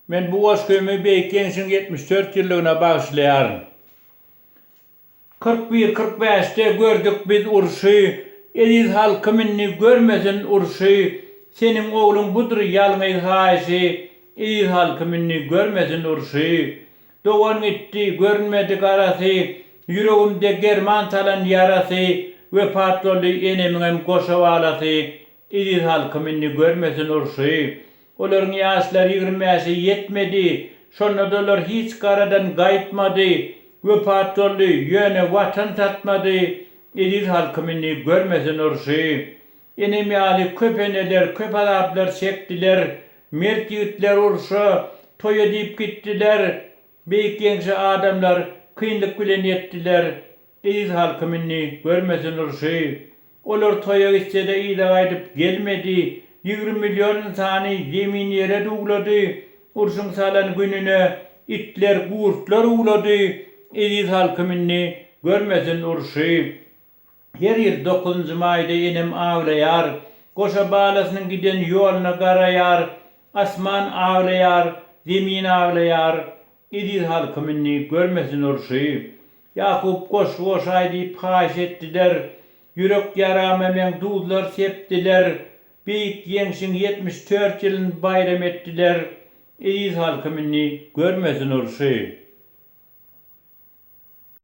Men bu Osköy'ümü Beyik Genç'in 74 yıllığına bağışlayarım. 41-45'te gördük biz urşu, Ediz halkımını görmesin urşu, senin oğlun budur yalmayı haişi, Ediz halkımını görmesin urşu. Doğan gitti, görünmedik arası, yüreğimde german salan yarası, vefat oldu eneminem koşavalası, Ediz halkımını görmesin urşu. Onların yaşları 20'si yetmedi, sonra dolar hiç karadan gaytmadı, vefat oldu, yöne vatan satmadı, Ediz halkımını görmesin urşu. Enemi ali köpeneler, köpalaplar çektiler, mert yiğitler urşu, toya deyip gittiler, Beyik Genç'e adamlar kıyınlık bilen yettiler, Ediz halkımını görmesin urşu. Olar toya gitse de iyi de gaydıp gelmedi, 20 milyon insanı yemin yere doğuladı, urşun salan gününe itler, kurtlar uğladı, Ediz halkımını görmesin urşu. Her yer 9. Mayda enem ağlayar, koşa bağlasının giden yoluna karayar, asman ağlayar, zemin ağlayar, Ediz halkımını görmesin urşu. Yakup koş aydı paş ettiler, yürek yaram hemen duğdular septiler, Beyik Genç'in 74 yılını bayram ettiler, Ediz halkımını görmesin urşu.